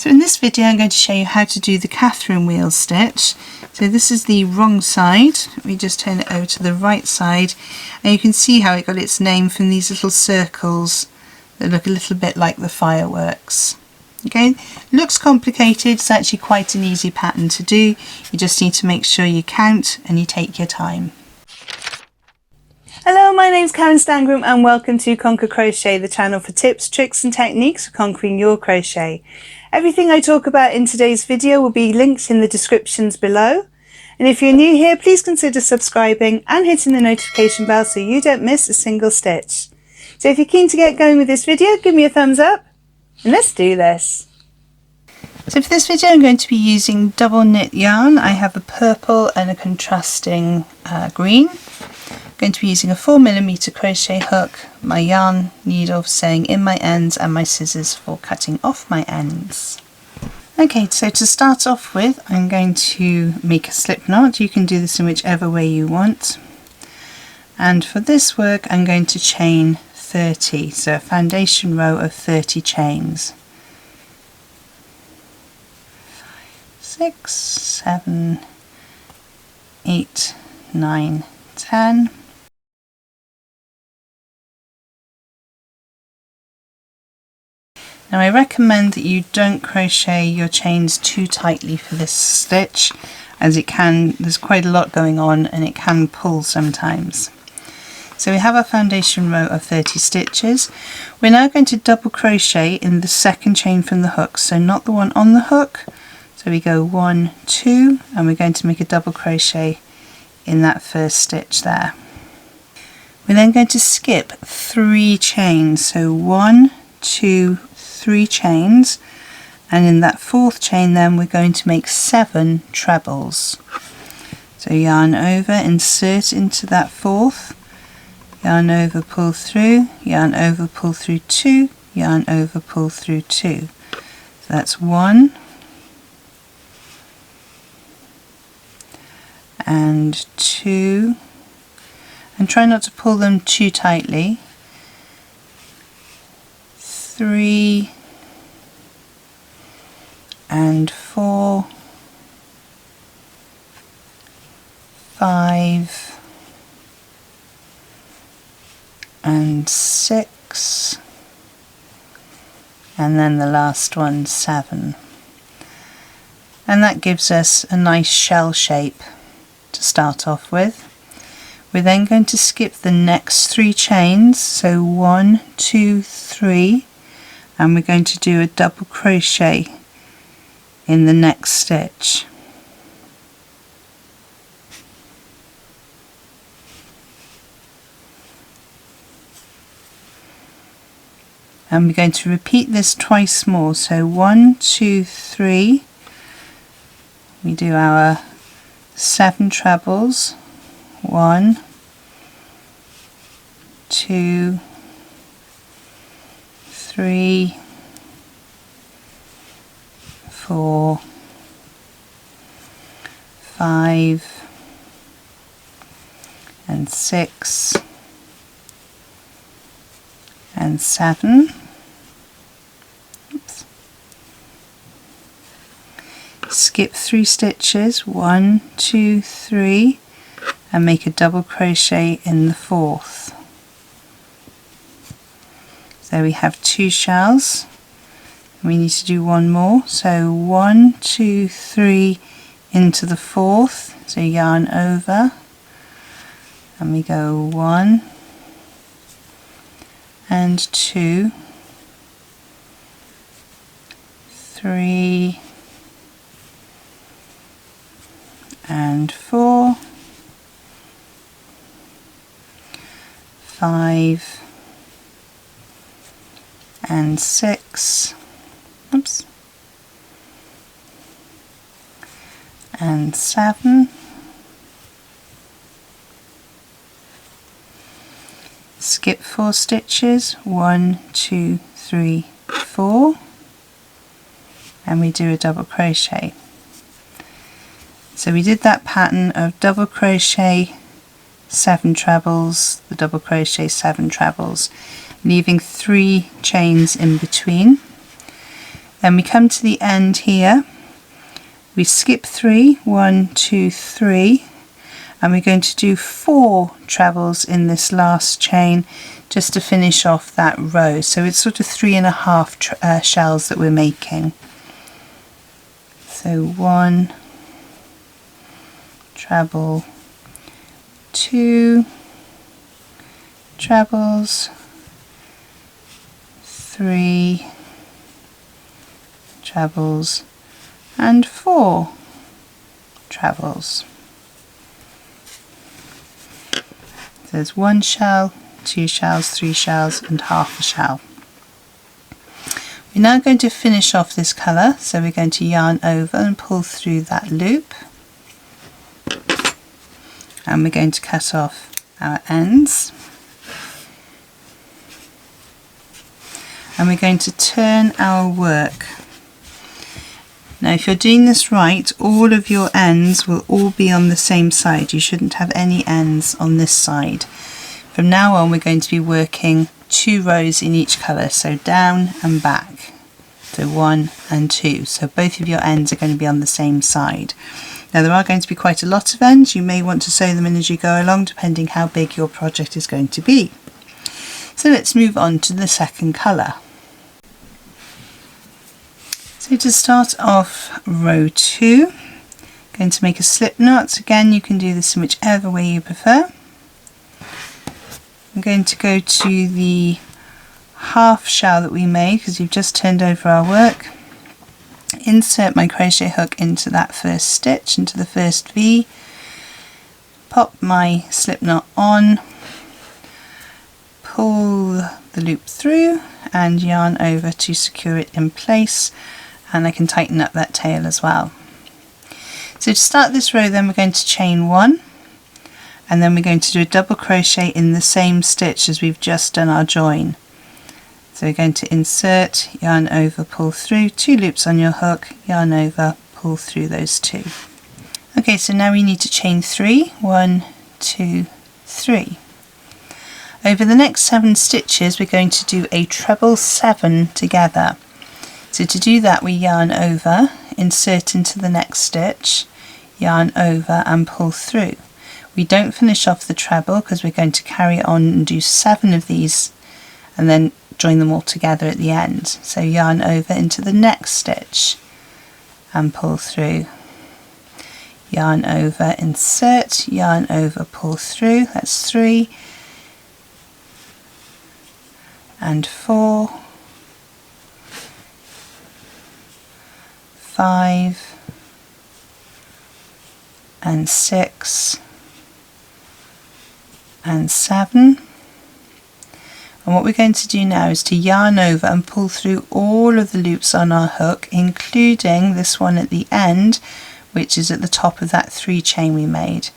So in this video I'm going to show you how to do the Catherine wheel stitch. So this is the wrong side. We just turn it over to the right side and you can see how it got its name from these little circles that look a little bit like the fireworks. Okay, looks complicated, it's actually quite an easy pattern to do. You just need to make sure you count and you take your time. Hello, my name's Karen Stangram and welcome to Conquer Crochet, the channel for tips, tricks and techniques for conquering your crochet. Everything I talk about in today's video will be linked in the descriptions below. And if you're new here, please consider subscribing and hitting the notification bell so you don't miss a single stitch. So if you're keen to get going with this video, give me a thumbs up and let's do this. So for this video I'm going to be using double knit yarn. I have a purple and a contrasting green. I'm going to be using a 4mm crochet hook, my yarn needle for sewing in my ends and my scissors for cutting off my ends. Okay, so to start off with I'm going to make a slip knot. You can do this in whichever way you want. And for this work I'm going to chain 30, so a foundation row of 30 chains. 6, 7, 8, 9, 10. Now I recommend that you don't crochet your chains too tightly for this stitch, as there's quite a lot going on and it can pull sometimes. So we have our foundation row of 30 stitches. We're now going to double crochet in the second chain from the hook, so not the one on the hook. So we go 1, 2 and we're going to make a double crochet in that first stitch there. We're then going to skip 3 chains, so 1, 2, 3 chains, and in that fourth chain then we're going to make 7 trebles. So yarn over, insert into that fourth, yarn over, pull through, yarn over, pull through 2, yarn over, pull through 2. So that's 1 and 2, and try not to pull them too tightly. 3 and 4, 5 and 6, and then the last one 7, and that gives us a nice shell shape to start off with. We're then going to skip the next 3 chains, so 1, 2, 3, and we're going to do a double crochet in the next stitch. And we're going to repeat this twice more, so 1, 2, 3, we do our 7 trebles, 1, 2, 3, 4, 5 and 6 and 7. Oops. Skip 3 stitches, 1, 2, 3, and make a double crochet in the fourth. So we have 2 shells. We need to do 1 more, so 1, 2, 3 into the fourth, so yarn over and we go 1 and 2, 3 and 4, 5 and 6, oops, and 7, skip 4 stitches, 1, 2, 3, 4, and we do a double crochet. So we did that pattern of double crochet, 7 trebles, the double crochet, 7 trebles, leaving 3 chains in between. Then we come to the end here, we skip 3, 1, 2, 3, and we're going to do 4 trebles in this last chain just to finish off that row. So it's sort of 3.5 shells that we're making. So 1 treble, 2 trebles, 3 trebles, and 4 trebles. So there's 1 shell, 2 shells, 3 shells, and half a shell. We're now going to finish off this colour, so we're going to yarn over and pull through that loop, and we're going to cut off our ends, and we're going to turn our work. Now if you're doing this right, all of your ends will all be on the same side. You shouldn't have any ends on this side. From now on we're going to be working 2 rows in each colour, so down and back. So 1 and 2. So both of your ends are going to be on the same side. Now there are going to be quite a lot of ends. You may want to sew them in as you go along, depending how big your project is going to be. So let's move on to the second colour. So to start off row 2, going to make a slip knot. Again, you can do this in whichever way you prefer. I'm going to go to the half shell that we made because we've just turned over our work. Insert my crochet hook into that first stitch, into the first V, pop my slip knot on, pull the loop through and yarn over to secure it in place, and I can tighten up that tail as well. So to start this row then we're going to chain 1, and then we're going to do a double crochet in the same stitch as we've just done our join. So we're going to insert, yarn over, pull through, 2 loops on your hook, yarn over, pull through those 2. Okay, so now we need to chain 3, 1, 2, 3. Over the next 7 stitches we're going to do a treble 7 together. So to do that we yarn over, insert into the next stitch, yarn over and pull through. We don't finish off the treble because we're going to carry on and do 7 of these and then join them all together at the end. So yarn over into the next stitch and pull through. Yarn over, insert, yarn over, pull through. That's 3 and 4, 5 and 6 and 7. And what we're going to do now is to yarn over and pull through all of the loops on our hook, including this one at the end, which is at the top of that 3 chain we made.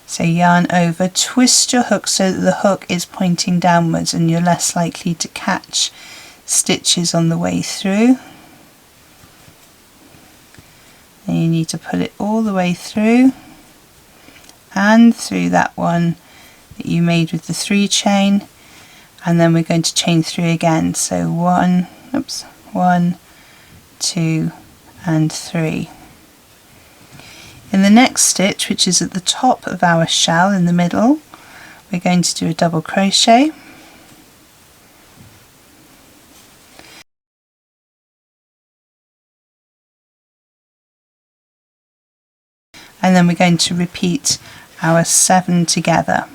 So yarn over, twist your hook so that the hook is pointing downwards and you're less likely to catch stitches on the way through. And you need to pull it all the way through and through that one that you made with the 3 chain, and then we're going to chain 3 again. So 1, 2 and 3. In the next stitch, which is at the top of our shell in the middle, we're going to do a double crochet, and then we're going to repeat our 7 together.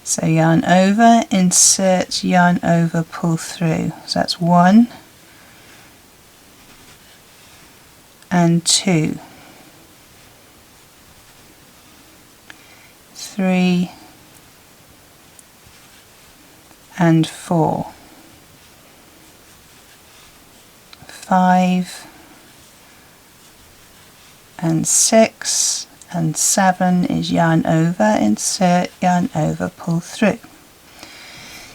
So yarn over, insert, yarn over, pull through. So that's 1 and 2, 3 and 4, 5 and 6 and 7 is yarn over, insert, yarn over, pull through.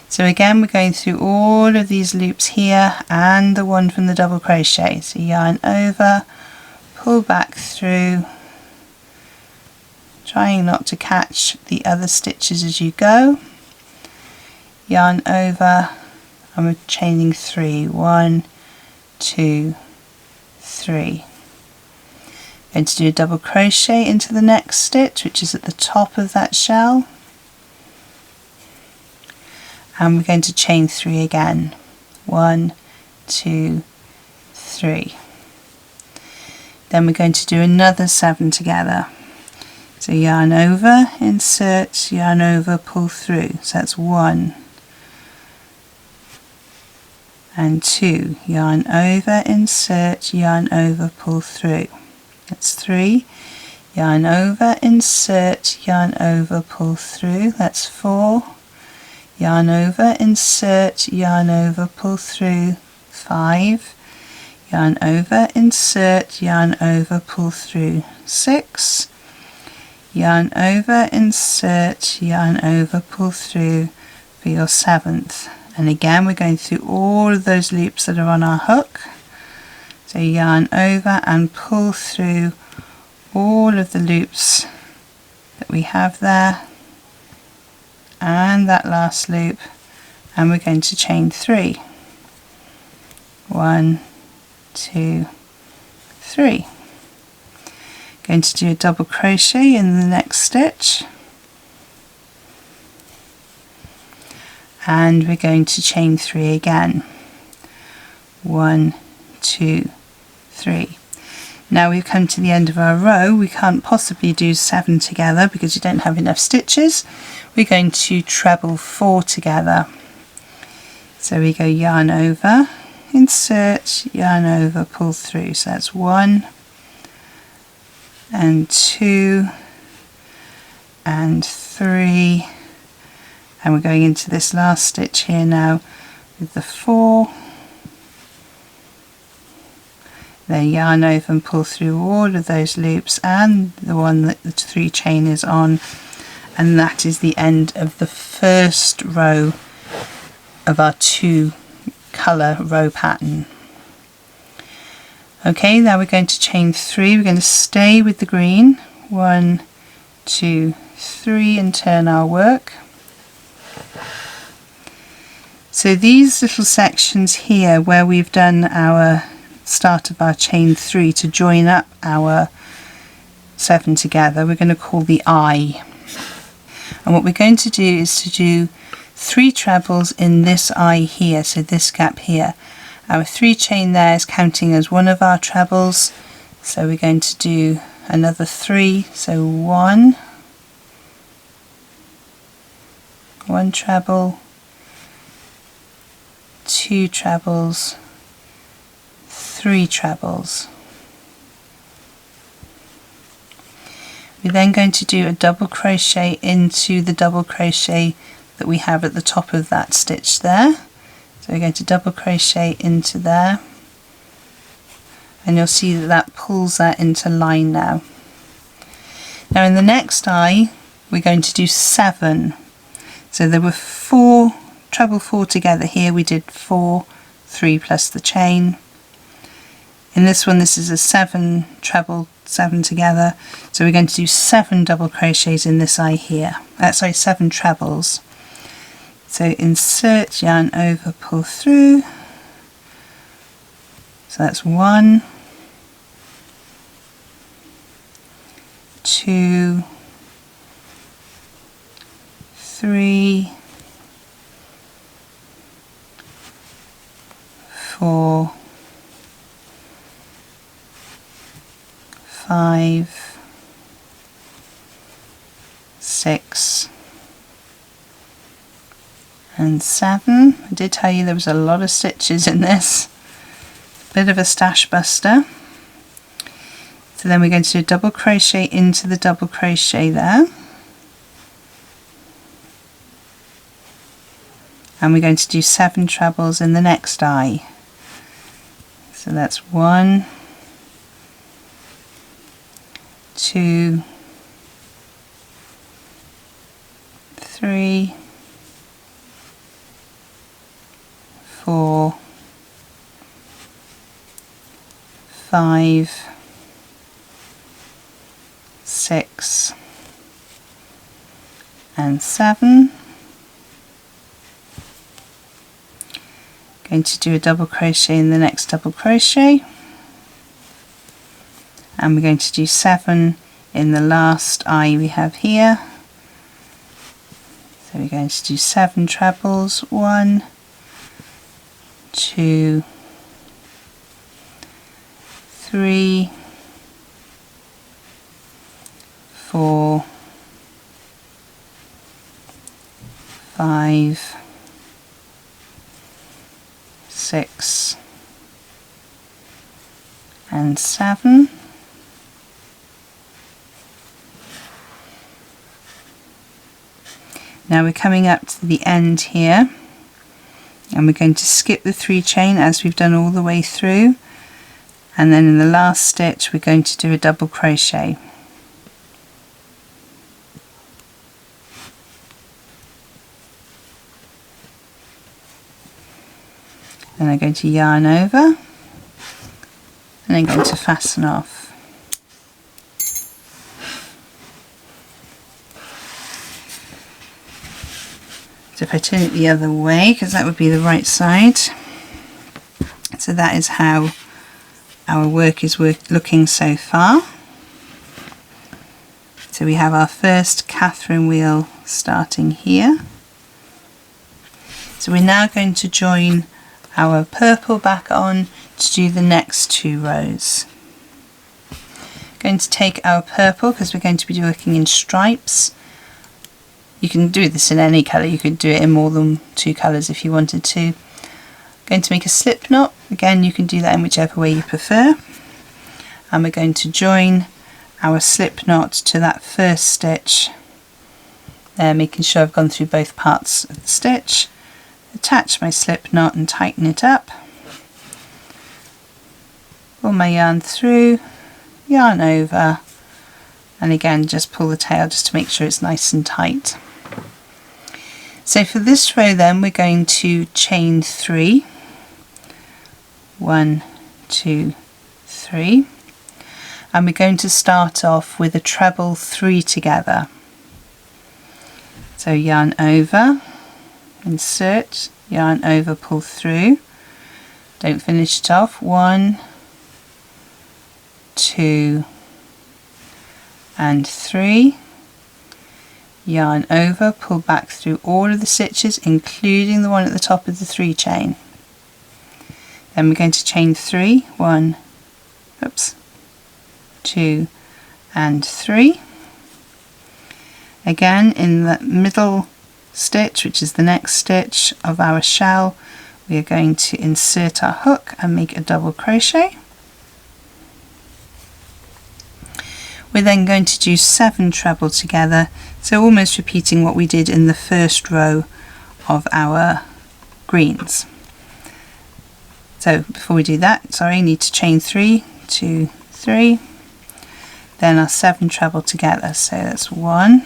So again we're going through all of these loops here and the one from the double crochet. So yarn over, pull back through, trying not to catch the other stitches as you go, yarn over, and we're chaining 3, 1, 2, 3. Going to do a double crochet into the next stitch, which is at the top of that shell, and we're going to chain 3 again. 1, 2, 3. Then we're going to do another 7 together. So yarn over, insert, yarn over, pull through. So that's 1 and 2. Yarn over, insert, yarn over, pull through. That's 3. Yarn over, insert, yarn over, pull through. That's 4. Yarn over, insert, yarn over, pull through. 5. Yarn over, insert, yarn over, pull through. 6. Yarn over, insert, yarn over, pull through for your 7th. And again, we're going through all of those loops that are on our hook. So yarn over and pull through all of the loops that we have there, and that last loop, and we're going to chain 3. 1, 2, 3. Going to do a double crochet in the next stitch, and we're going to chain 3 again. 1, 2, 3. Now we've come to the end of our row. We can't possibly do 7 together because you don't have enough stitches. We're going to treble 4 together. So we go yarn over, insert, yarn over, pull through. So that's 1 and 2 and 3, and we're going into this last stitch here now with the 4. Then yarn over and pull through all of those loops and the one that the 3 chain is on, and that is the end of the first row of our 2 colour row pattern. Okay, now we're going to chain 3. We're going to stay with the green. 1, 2, 3, and turn our work. So these little sections here where we've done our start of our chain 3 to join up our 7 together, we're going to call the eye. And what we're going to do is to do 3 trebles in this eye here, so this gap here. Our 3 chain there is counting as one of our trebles, so we're going to do another 3, so 1 treble, 2 trebles, 3 trebles. We're then going to do a double crochet into the double crochet that we have at the top of that stitch there. So we're going to double crochet into there, and you'll see that that pulls that into line now. Now in the next eye we're going to do 7. So there were 4 treble 4 together here. We did 4, 3 plus the chain. In this one, this is a 7 treble 7 together, so we're going to do 7 double crochets in this eye here. 7 trebles. So insert, yarn over, pull through. So that's 1, 2, 3, 4, 5, 6, and 7. I did tell you there was a lot of stitches in this. Bit of a stash buster. So then we're going to do a double crochet into the double crochet there. And we're going to do 7 trebles in the next eye. So that's 1, 2, 3, 4, 5, 6, and 7. going to do a double crochet in the next double crochet, and we're going to do 7 in the last eye we have here. So we're going to do 7 trebles, 1, 2, 3, 4, 5, 6 and 7. Now we're coming up to the end here, and we're going to skip the 3 chain as we've done all the way through, and then in the last stitch we're going to do a double crochet. Then I'm going to yarn over, and I'm going to fasten off. So if I turn it the other way, because that would be the right side, so that is how our work is looking so far. So we have our first Catherine wheel starting here. So we're now going to join our purple back on to do the next 2 rows. Going to take our purple, because we're going to be working in stripes. You can do this in any colour, you could do it in more than 2 colours if you wanted to. Going to make a slip knot, again you can do that in whichever way you prefer. And we're going to join our slip knot to that first stitch there, making sure I've gone through both parts of the stitch. Attach my slip knot and tighten it up. Pull my yarn through, yarn over, and again just pull the tail just to make sure it's nice and tight. So for this row then we're going to chain 3, 1, 2, 3, and we're going to start off with a treble 3 together. So yarn over, insert, yarn over, pull through, don't finish it off, 1, 2 and 3, yarn over, pull back through all of the stitches including the one at the top of the 3 chain. Then we're going to chain 3, 1, 2 and 3. Again in the middle stitch, which is the next stitch of our shell, we are going to insert our hook and make a double crochet. We're then going to do 7 treble together, so almost repeating what we did in the first row of our greens. So before we do that, I need to chain 3, 2, 3, then our 7 treble together. So that's 1,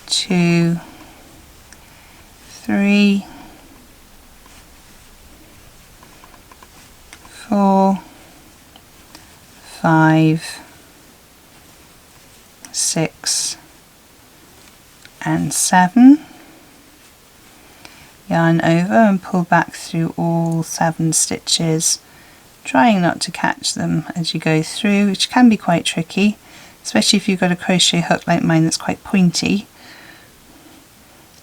2, 3, 4, 5, 6 and 7. Yarn over and pull back through all 7 stitches, trying not to catch them as you go through, which can be quite tricky, especially if you've got a crochet hook like mine that's quite pointy.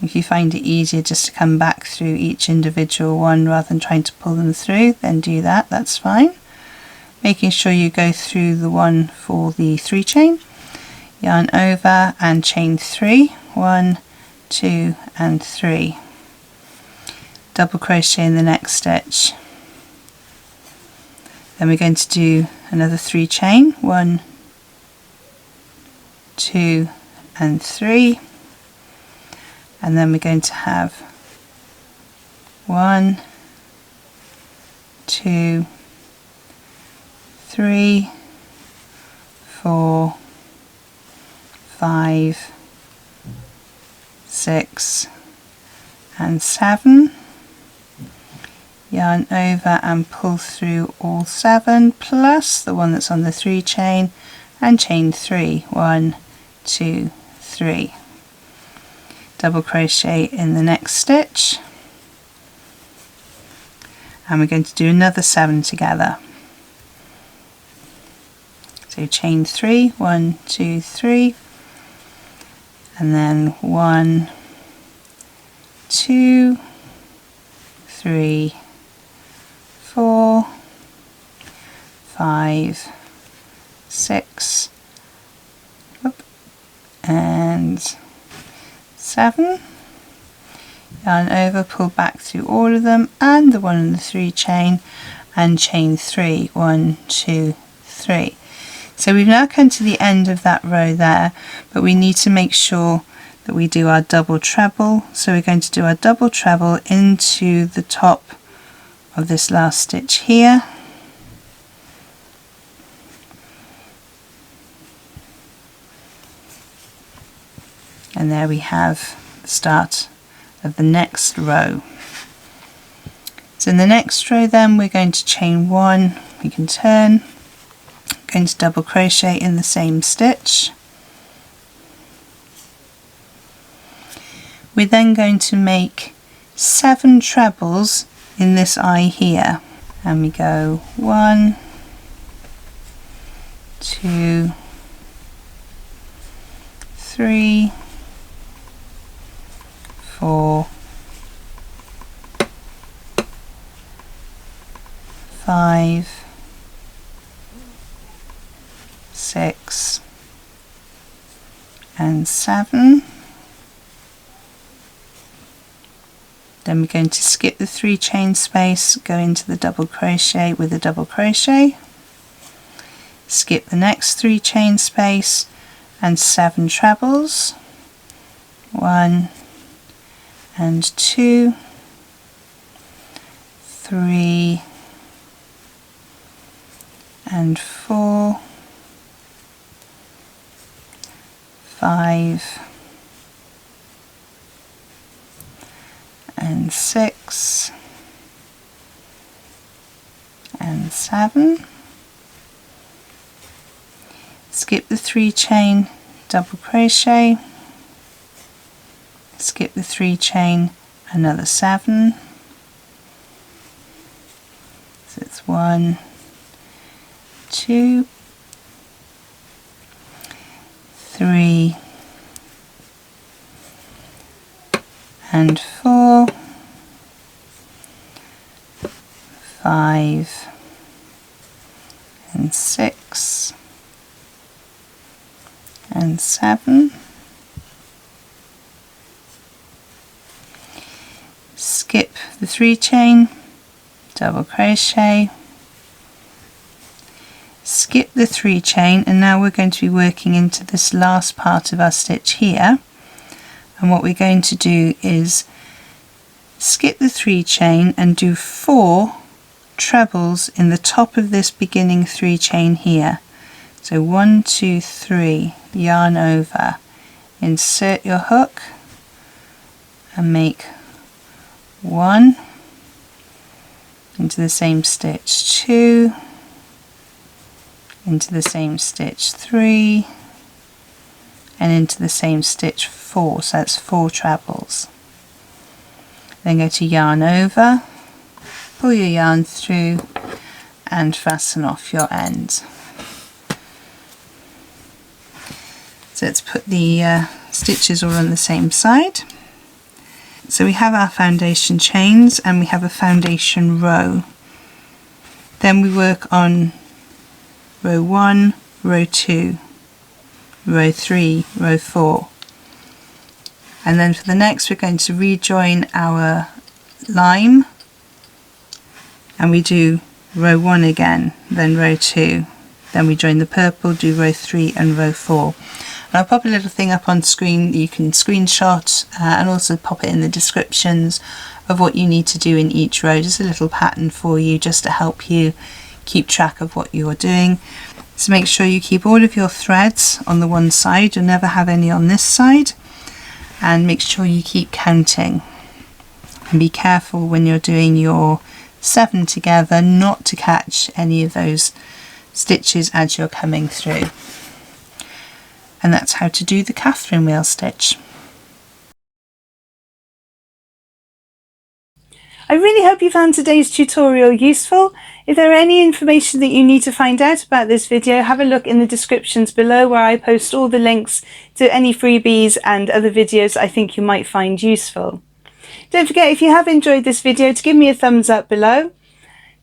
If you find it easier just to come back through each individual one rather than trying to pull them through, then do that, that's fine. Making sure you go through the one for the 3 chain, yarn over and chain 3, 1, 2 and 3. Double crochet in the next stitch. Then we're going to do another 3 chain, 1, 2 and 3, and then we're going to have 1, 2, 3, 4, 5, 6 and 7. Yarn over and pull through all 7 plus the one that's on the 3 chain and chain 3, 1, 2, 3. Double crochet in the next stitch, and we're going to do another 7 together. So chain 3, 1, 2, 3, and then 1, 2, 3, 4, 5, 6, and 7. Yarn over, pull back through all of them, and the 1 and the 3 chain, and chain 3, 1, 2, 3. So we've now come to the end of that row there, but we need to make sure that we do our double treble. So we're going to do our double treble into the top of this last stitch here. And there we have the start of the next row. So in the next row then we're going to chain 1, we can turn, going to double crochet in the same stitch. We're then going to make 7 trebles in this eye here, and we go 1, 2, 3, 4, 5, 6, and 7. Then we're going to skip the 3 chain space, go into the double crochet with a double crochet, skip the next 3 chain space and 7 trebles, 1 and 2, 3 and 4, 5 and 6 and 7. Skip the 3 chain, double crochet, skip the 3 chain, another 7. So it's 1, 2, 3 and 4, 5 and 6 and 7. Skip the 3 chain, double crochet, skip the 3 chain, and now we're going to be working into this last part of our stitch here. And what we're going to do is skip the 3 chain and do 4 trebles in the top of this beginning 3 chain here. So 1, 2, 3, yarn over, insert your hook and make 1 into the same stitch, 2 into the same stitch, 3 and into the same stitch, 4. So that's 4 trebles. Then go to yarn over, pull your yarn through and fasten off your end. So let's put the stitches all on the same side. So we have our foundation chains and we have a foundation row. Then we work on row 1, row 2, row 3, row 4. And then for the next we're going to rejoin our lime, and we do row 1 again, then row 2, then we join the purple, do row 3 and row 4. And I'll pop a little thing up on screen that you can screenshot and also pop it in the descriptions of what you need to do in each row, just a little pattern for you just to help you keep track of what you're doing. So make sure you keep all of your threads on the one side, you'll never have any on this side, and make sure you keep counting. And be careful when you're doing your 7 together not to catch any of those stitches as you're coming through. And that's how to do the Catherine wheel stitch. I really hope you found today's tutorial useful. If there are any information that you need to find out about this video, have a look in the descriptions below where I post all the links to any freebies and other videos I think you might find useful. Don't forget, if you have enjoyed this video, to give me a thumbs up below.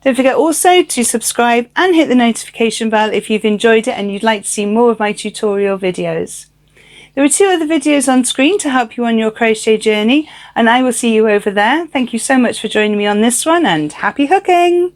Don't forget also to subscribe and hit the notification bell if you've enjoyed it and you'd like to see more of my tutorial videos. There are 2 other videos on screen to help you on your crochet journey, and I will see you over there. Thank you so much for joining me on this one, and happy hooking!